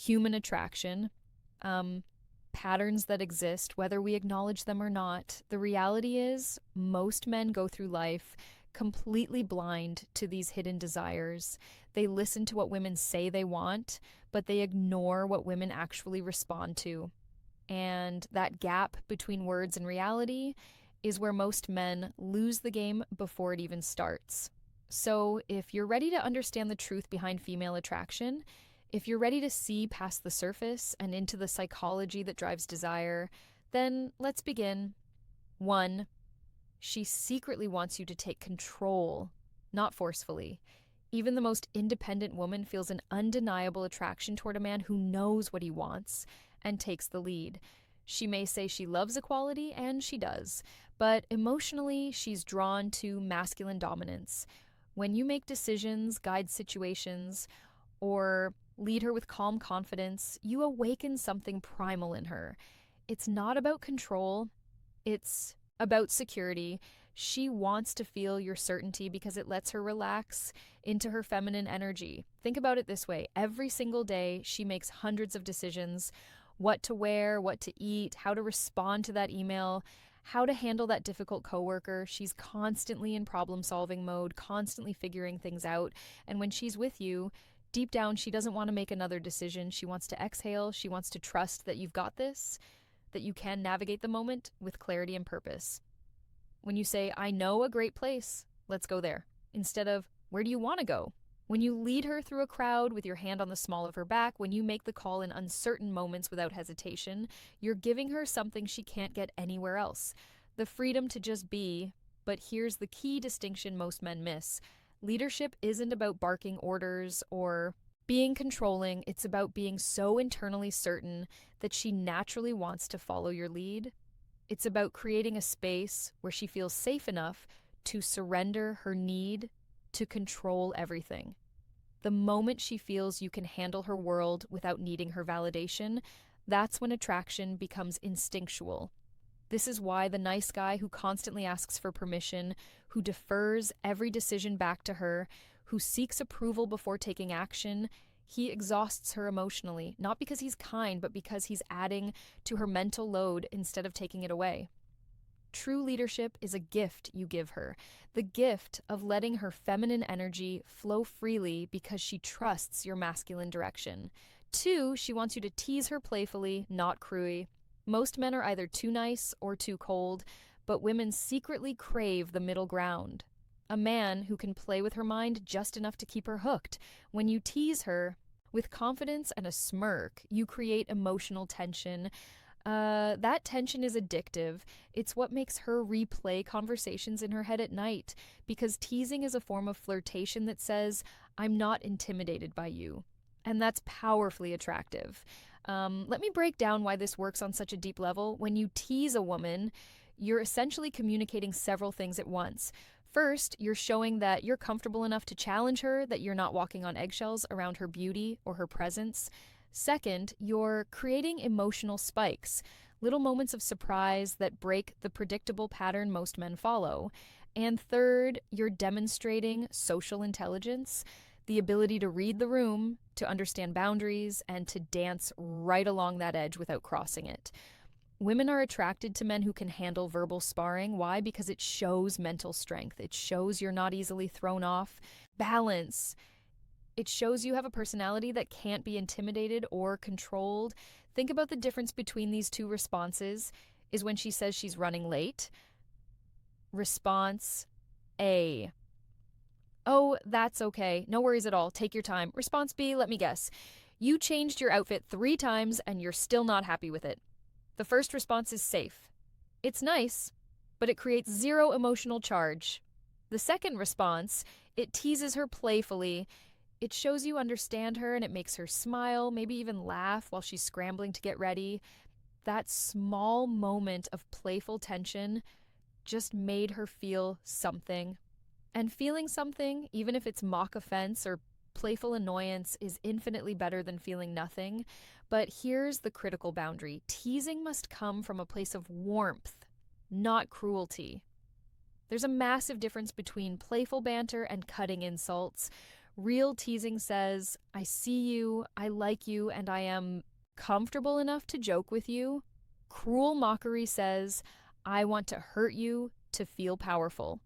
human attraction, patterns that exist, whether we acknowledge them or not. The reality is, most men go through life completely blind to these hidden desires. They listen to what women say they want, but they ignore what women actually respond to. And that gap between words and reality is where most men lose the game before it even starts. So, if you're ready to understand the truth behind female attraction, if you're ready to see past the surface and into the psychology that drives desire, then let's begin. 1. She secretly wants you to take control, not forcefully. Even the most independent woman feels an undeniable attraction toward a man who knows what he wants and takes the lead. She may say she loves equality, and she does, but emotionally, she's drawn to masculine dominance. When you make decisions, guide situations, or lead her with calm confidence, you awaken something primal in her. It's not about control, it's about security. She wants to feel your certainty because it lets her relax into her feminine energy. Think about it this way. Every single day, she makes hundreds of decisions: what to wear, what to eat, how to respond to that email, how to handle that difficult coworker. She's constantly in problem-solving mode, constantly figuring things out. And when she's with you, deep down, she doesn't want to make another decision. She wants to exhale. She wants to trust that you've got this, that you can navigate the moment with clarity and purpose. When you say, I know a great place, let's go there, instead of, where do you want to go? When you lead her through a crowd with your hand on the small of her back, when you make the call in uncertain moments without hesitation, you're giving her something she can't get anywhere else. The freedom to just be. But here's the key distinction most men miss. Leadership isn't about barking orders or being controlling. It's about being so internally certain that she naturally wants to follow your lead. It's about creating a space where she feels safe enough to surrender her need to control everything. The moment she feels you can handle her world without needing her validation, that's when attraction becomes instinctual. This is why the nice guy who constantly asks for permission, who defers every decision back to her, who seeks approval before taking action, he exhausts her emotionally, not because he's kind, but because he's adding to her mental load instead of taking it away. True leadership is a gift you give her, the gift of letting her feminine energy flow freely because she trusts your masculine direction. 2, she wants you to tease her playfully, not cruelly. Most men are either too nice or too cold, but women secretly crave the middle ground. A man who can play with her mind just enough to keep her hooked. When you tease her with confidence and a smirk, you create emotional tension. That tension is addictive. It's what makes her replay conversations in her head at night, because teasing is a form of flirtation that says, I'm not intimidated by you. And that's powerfully attractive. Let me break down why this works on such a deep level. When you tease a woman, you're essentially communicating several things at once. First, you're showing that you're comfortable enough to challenge her, that you're not walking on eggshells around her beauty or her presence. Second, you're creating emotional spikes, little moments of surprise that break the predictable pattern most men follow. And third, you're demonstrating social intelligence, the ability to read the room, to understand boundaries, and to dance right along that edge without crossing it. Women are attracted to men who can handle verbal sparring. Why? Because it shows mental strength. It shows you're not easily thrown off. Balance. It shows you have a personality that can't be intimidated or controlled. Think about the difference between these two responses is when she says she's running late. Response A. Oh, that's okay. No worries at all. Take your time. Response B, let me guess. You changed your outfit 3 times and you're still not happy with it. The first response is safe. It's nice, but it creates 0 emotional charge. The second response, it teases her playfully. It shows you understand her and it makes her smile, maybe even laugh while she's scrambling to get ready. That small moment of playful tension just made her feel something. And feeling something, even if it's mock offense or playful annoyance, is infinitely better than feeling nothing. But here's the critical boundary. Teasing must come from a place of warmth, not cruelty. There's a massive difference between playful banter and cutting insults. Real teasing says, I see you, I like you, and I am comfortable enough to joke with you. Cruel mockery says, I want to hurt you to feel powerful.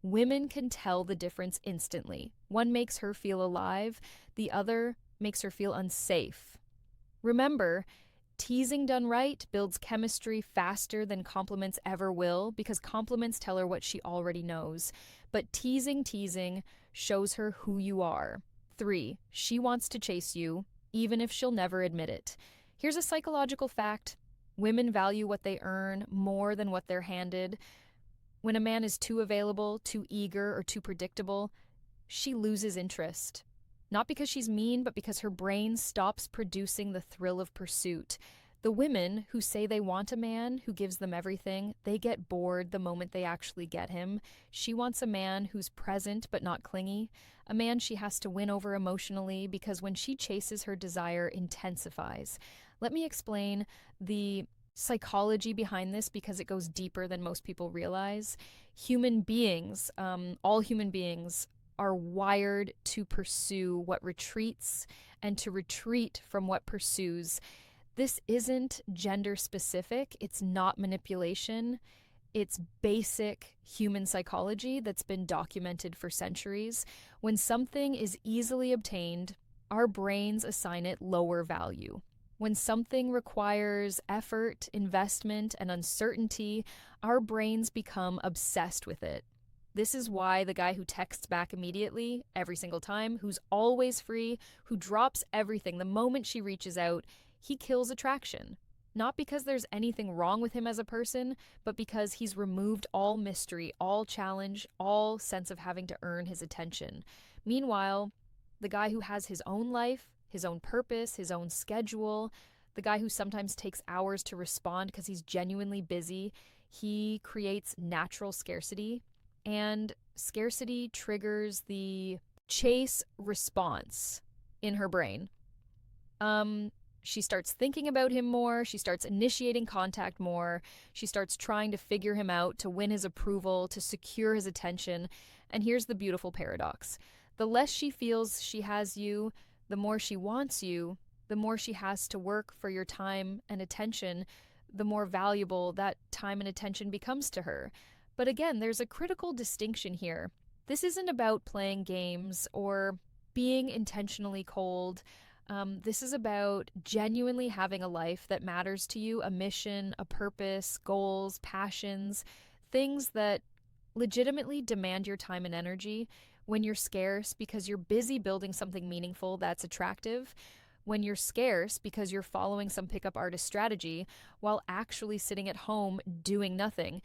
Women can tell the difference instantly. One makes her feel alive, the other makes her feel unsafe. Remember, teasing done right builds chemistry faster than compliments ever will because compliments tell her what she already knows. But teasing shows her who you are. 3, she wants to chase you, even if she'll never admit it. Here's a psychological fact. Women value what they earn more than what they're handed. When a man is too available, too eager, or too predictable, she loses interest. Not because she's mean, but because her brain stops producing the thrill of pursuit. The women who say they want a man who gives them everything, they get bored the moment they actually get him. She wants a man who's present but not clingy, a man she has to win over emotionally because when she chases, her desire intensifies. Let me explain the psychology behind this because it goes deeper than most people realize. Human beings, all human beings, are wired to pursue what retreats and to retreat from what pursues. This isn't gender specific, it's not manipulation. It's basic human psychology that's been documented for centuries. When something is easily obtained, our brains assign it lower value. When something requires effort, investment, and uncertainty, our brains become obsessed with it. This is why the guy who texts back immediately, every single time, who's always free, who drops everything the moment she reaches out, he kills attraction. Not because there's anything wrong with him as a person, but because he's removed all mystery, all challenge, all sense of having to earn his attention. Meanwhile, the guy who has his own life, his own purpose, his own schedule, the guy who sometimes takes hours to respond because he's genuinely busy, he creates natural scarcity. And scarcity triggers the chase response in her brain. She starts thinking about him more. She starts initiating contact more. She starts trying to figure him out, to win his approval, to secure his attention. And here's the beautiful paradox. The less she feels she has you, the more she wants you, the more she has to work for your time and attention, the more valuable that time and attention becomes to her. But again, there's a critical distinction here. This isn't about playing games or being intentionally cold. This is about genuinely having a life that matters to you, a mission, a purpose, goals, passions, things that legitimately demand your time and energy. When you're scarce because you're busy building something meaningful that's attractive, when you're scarce because you're following some pickup artist strategy while actually sitting at home doing nothing,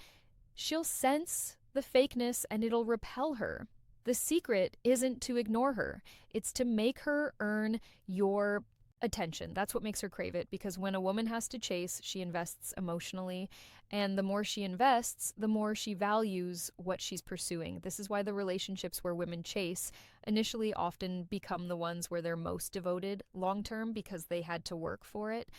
she'll sense the fakeness and it'll repel her. The secret isn't to ignore her. It's to make her earn your attention. That's what makes her crave it, because when a woman has to chase, she invests emotionally. And the more she invests, the more she values what she's pursuing. This is why the relationships where women chase initially often become the ones where they're most devoted long-term because they had to work for it.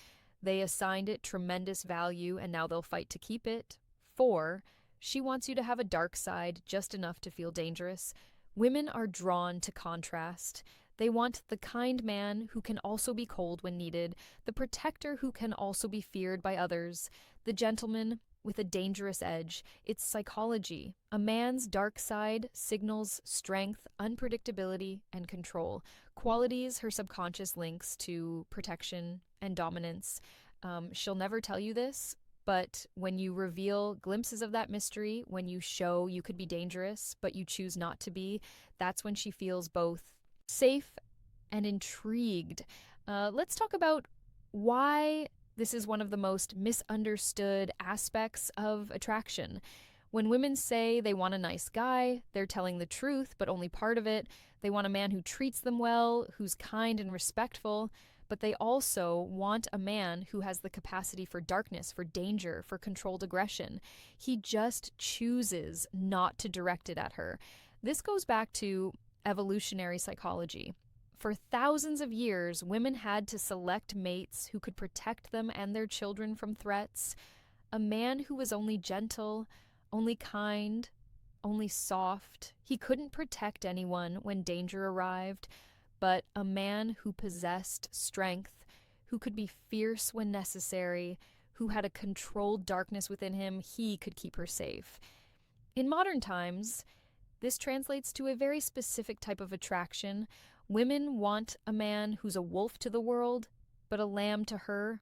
They assigned it tremendous value and now they'll fight to keep it. 4, she wants you to have a dark side just enough to feel dangerous. Women are drawn to contrast. They want the kind man who can also be cold when needed, the protector who can also be feared by others, the gentleman with a dangerous edge. It's psychology. A man's dark side signals strength, unpredictability, and control, qualities her subconscious links to protection and dominance. She'll never tell you this, but when you reveal glimpses of that mystery, when you show you could be dangerous, but you choose not to be, that's when she feels both safe and intrigued. Let's talk about why this is one of the most misunderstood aspects of attraction. When women say they want a nice guy, they're telling the truth, but only part of it. They want a man who treats them well, who's kind and respectful, but they also want a man who has the capacity for darkness, for danger, for controlled aggression. He just chooses not to direct it at her. This goes back to evolutionary psychology. For thousands of years, women had to select mates who could protect them and their children from threats. A man who was only gentle, only kind, only soft. He couldn't protect anyone when danger arrived, but a man who possessed strength, who could be fierce when necessary, who had a controlled darkness within him, he could keep her safe. In modern times, this translates to a very specific type of attraction. Women want a man who's a wolf to the world, but a lamb to her.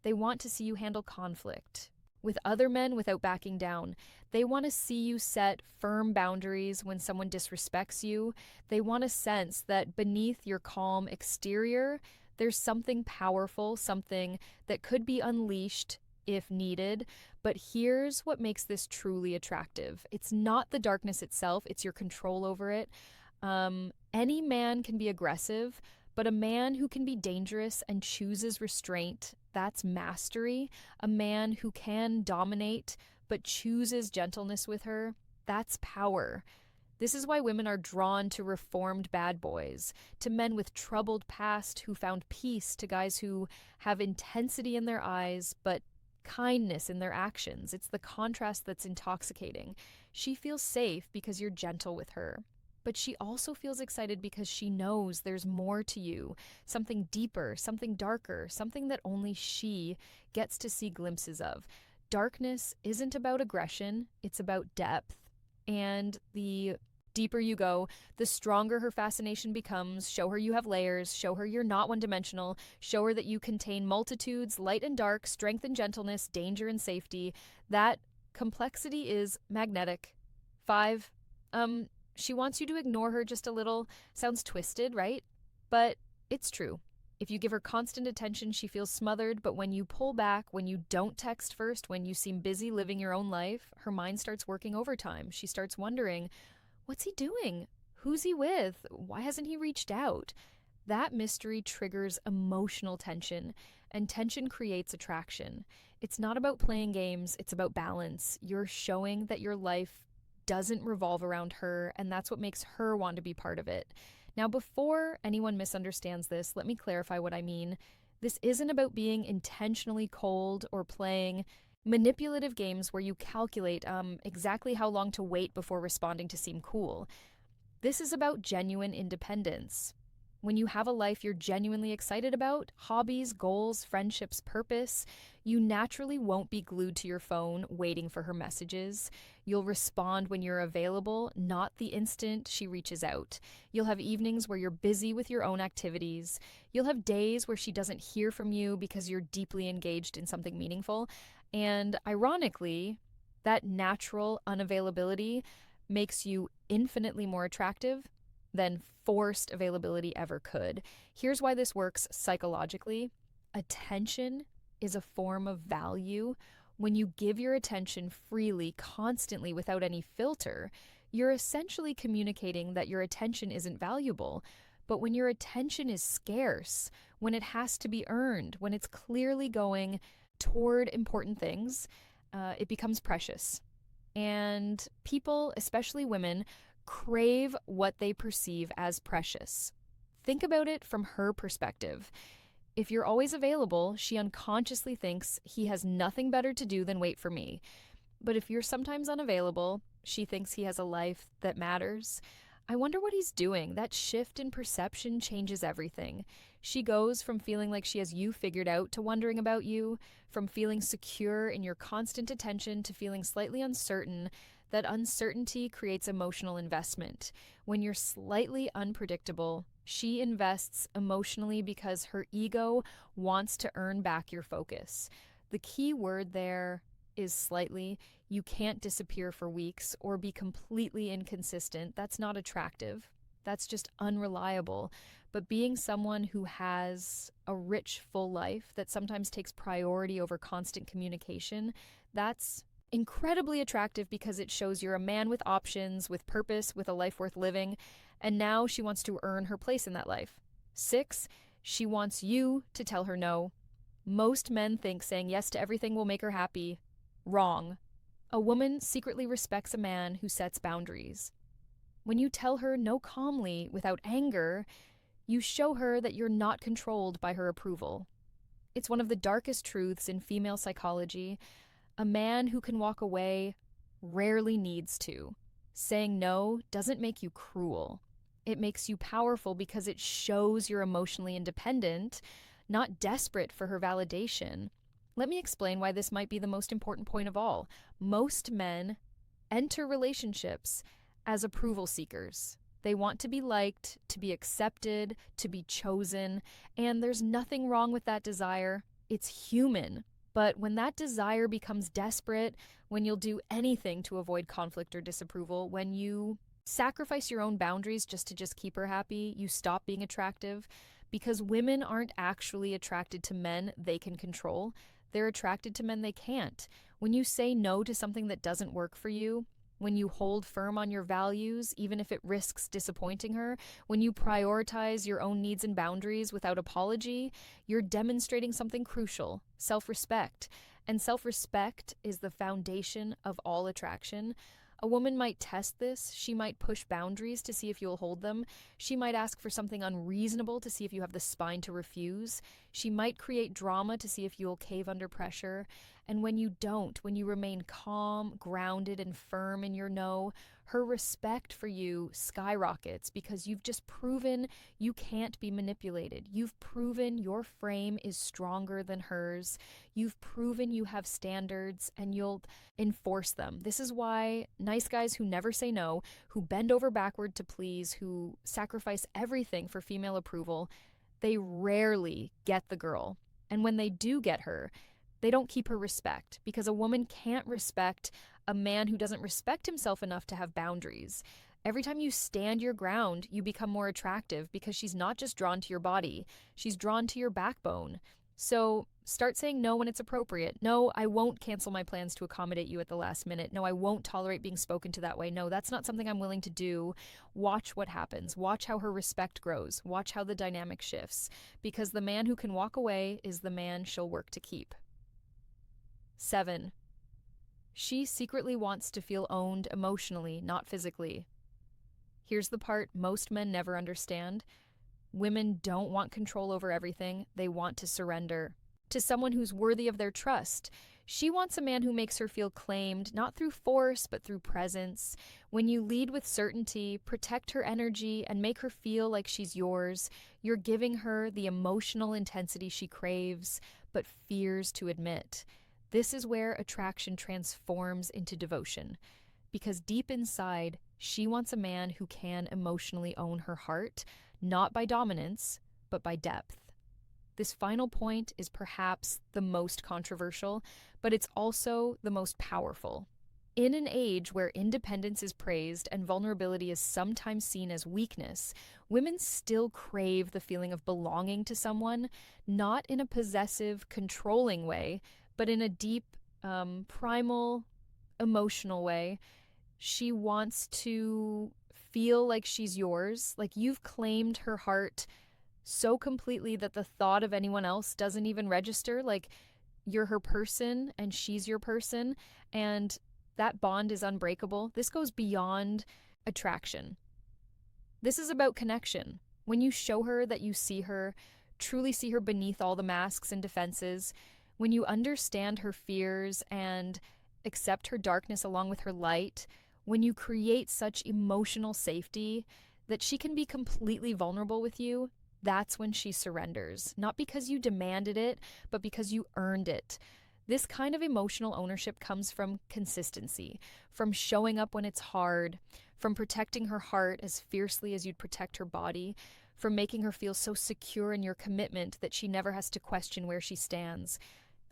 They want to see you handle conflict with other men without backing down. They want to see you set firm boundaries when someone disrespects you. They want to sense that beneath your calm exterior, there's something powerful, something that could be unleashed if needed. But here's what makes this truly attractive. It's not the darkness itself, it's your control over it. Any man can be aggressive, but a man who can be dangerous and chooses restraint, that's mastery. A man who can dominate but chooses gentleness with her, that's power. This is why women are drawn to reformed bad boys, to men with troubled past who found peace, to guys who have intensity in their eyes but kindness in their actions. It's the contrast that's intoxicating. She feels safe because you're gentle with her. But she also feels excited because she knows there's more to you, something deeper, something darker, something that only she gets to see glimpses of. Darkness isn't about aggression, it's about depth. And the deeper you go, the stronger her fascination becomes. Show her you have layers, show her you're not one-dimensional, show her that you contain multitudes, light and dark, strength and gentleness, danger and safety. That complexity is magnetic. 5, she wants you to ignore her just a little. Sounds twisted, right? But it's true. If you give her constant attention, she feels smothered, but when you pull back, when you don't text first, when you seem busy living your own life, her mind starts working overtime. She starts wondering, what's he doing? Who's he with? Why hasn't he reached out? That mystery triggers emotional tension, and tension creates attraction. It's not about playing games, it's about balance. You're showing that your life doesn't revolve around her, and that's what makes her want to be part of it. Now, before anyone misunderstands this, let me clarify what I mean. This isn't about being intentionally cold or playing manipulative games where you calculate exactly how long to wait before responding to seem cool. This is about genuine independence. When you have a life you're genuinely excited about, hobbies, goals, friendships, purpose, you naturally won't be glued to your phone waiting for her messages. You'll respond when you're available, not the instant she reaches out. You'll have evenings where you're busy with your own activities. You'll have days where she doesn't hear from you because you're deeply engaged in something meaningful. And ironically, that natural unavailability makes you infinitely more attractive than forced availability ever could. Here's why this works psychologically. Attention is a form of value. When you give your attention freely, constantly, without any filter, you're essentially communicating that your attention isn't valuable. But when your attention is scarce, when it has to be earned, when it's clearly going toward important things, it becomes precious. And people, especially women, crave what they perceive as precious. Think about it from her perspective. If you're always available, she unconsciously thinks he has nothing better to do than wait for me. But if you're sometimes unavailable, she thinks he has a life that matters. I wonder what he's doing. That shift in perception changes everything. She goes from feeling like she has you figured out to wondering about you, from feeling secure in your constant attention to feeling slightly uncertain. That uncertainty creates emotional investment. When you're slightly unpredictable, she invests emotionally because her ego wants to earn back your focus. The key word there is slightly. You can't disappear for weeks or be completely inconsistent. That's not attractive. That's just unreliable. But being someone who has a rich, full life that sometimes takes priority over constant communication, that's incredibly attractive because it shows you're a man with options, with purpose, with a life worth living, and now she wants to earn her place in that life. 6, she wants you to tell her no. Most men think saying yes to everything will make her happy. Wrong. A woman secretly respects a man who sets boundaries. When you tell her no calmly, without anger, you show her that you're not controlled by her approval. It's one of the darkest truths in female psychology. A man who can walk away rarely needs to. Saying no doesn't make you cruel. It makes you powerful because it shows you're emotionally independent, not desperate for her validation. Let me explain why this might be the most important point of all. Most men enter relationships as approval seekers. They want to be liked, to be accepted, to be chosen, and there's nothing wrong with that desire. It's human. But when that desire becomes desperate, when you'll do anything to avoid conflict or disapproval, when you sacrifice your own boundaries just to keep her happy, you stop being attractive, because women aren't actually attracted to men they can control. They're attracted to men they can't. When you say no to something that doesn't work for you, when you hold firm on your values, even if it risks disappointing her, when you prioritize your own needs and boundaries without apology, you're demonstrating something crucial: self-respect. And self-respect is the foundation of all attraction. A woman might test this. She might push boundaries to see if you'll hold them. She might ask for something unreasonable to see if you have the spine to refuse. She might create drama to see if you'll cave under pressure. And when you don't, when you remain calm, grounded, and firm in your no, her respect for you skyrockets because you've just proven you can't be manipulated. You've proven your frame is stronger than hers. You've proven you have standards and you'll enforce them. This is why nice guys who never say no, who bend over backward to please, who sacrifice everything for female approval, they rarely get the girl. And when they do get her, they don't keep her respect, because a woman can't respect a man who doesn't respect himself enough to have boundaries. Every time you stand your ground, you become more attractive because she's not just drawn to your body, she's drawn to your backbone. So start saying no when it's appropriate. No, I won't cancel my plans to accommodate you at the last minute. No, I won't tolerate being spoken to that way. No, that's not something I'm willing to do. Watch what happens. Watch how her respect grows. Watch how the dynamic shifts. Because the man who can walk away is the man she'll work to keep. 7. She secretly wants to feel owned emotionally, not physically. Here's the part most men never understand. Women don't want control over everything. They want to surrender to someone who's worthy of their trust. She wants a man who makes her feel claimed, not through force, but through presence. When you lead with certainty, protect her energy, and make her feel like she's yours, you're giving her the emotional intensity she craves, but fears to admit. This is where attraction transforms into devotion, because deep inside, she wants a man who can emotionally own her heart, not by dominance, but by depth. This final point is perhaps the most controversial, but it's also the most powerful. In an age where independence is praised and vulnerability is sometimes seen as weakness, women still crave the feeling of belonging to someone, not in a possessive, controlling way, but in a deep, primal, emotional way. She wants to feel like she's yours, like you've claimed her heart so completely that the thought of anyone else doesn't even register, like you're her person and she's your person, and that bond is unbreakable. This goes beyond attraction. This is about connection. When you show her that you see her, truly see her beneath all the masks and defenses, when you understand her fears and accept her darkness along with her light, when you create such emotional safety that she can be completely vulnerable with you, that's when she surrenders. Not because you demanded it, but because you earned it. This kind of emotional ownership comes from consistency, from showing up when it's hard, from protecting her heart as fiercely as you'd protect her body, from making her feel so secure in your commitment that she never has to question where she stands.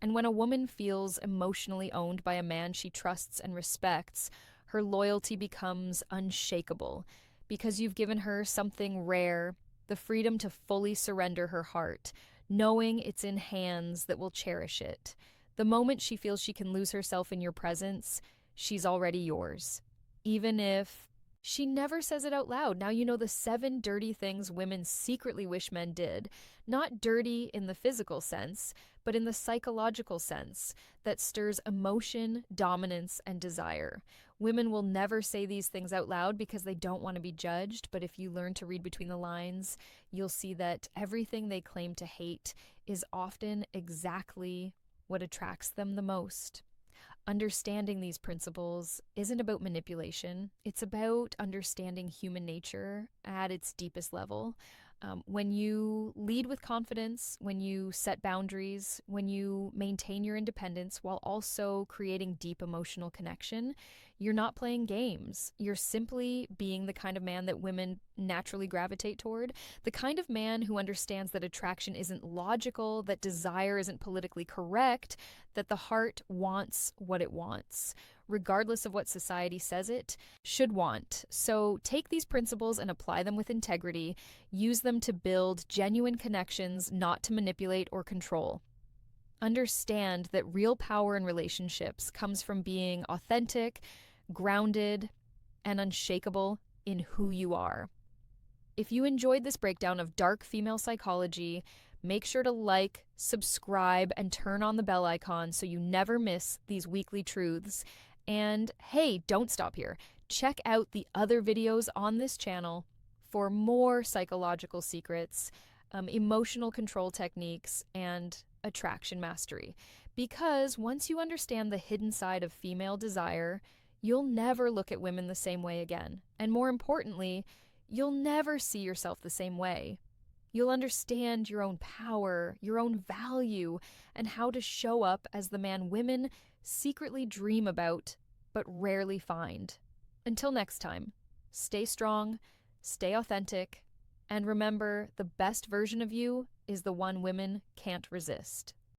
And when a woman feels emotionally owned by a man she trusts and respects, her loyalty becomes unshakable because you've given her something rare, the freedom to fully surrender her heart, knowing it's in hands that will cherish it. The moment she feels she can lose herself in your presence, she's already yours. Even if she never says it out loud. Now you know the 7 dirty things women secretly wish men did. Not dirty in the physical sense, but in the psychological sense that stirs emotion, dominance, and desire. Women will never say these things out loud because they don't want to be judged, but if you learn to read between the lines, you'll see that everything they claim to hate is often exactly what attracts them the most. Understanding these principles isn't about manipulation, it's about understanding human nature at its deepest level. When you lead with confidence, when you set boundaries, when you maintain your independence while also creating deep emotional connection, you're not playing games. You're simply being the kind of man that women naturally gravitate toward, the kind of man who understands that attraction isn't logical, that desire isn't politically correct, that the heart wants what it wants, regardless of what society says it should want. So take these principles and apply them with integrity. Use them to build genuine connections, not to manipulate or control. Understand that real power in relationships comes from being authentic, grounded, and unshakable in who you are. If you enjoyed this breakdown of dark female psychology, make sure to like, subscribe, and turn on the bell icon so you never miss these weekly truths. And hey, don't stop here. Check out the other videos on this channel for more psychological secrets, emotional control techniques, and attraction mastery. Because once you understand the hidden side of female desire, you'll never look at women the same way again. And more importantly, you'll never see yourself the same way. You'll understand your own power, your own value, and how to show up as the man women secretly dream about but rarely find. Until next time, stay strong, stay authentic, and remember, the best version of you is the one women can't resist.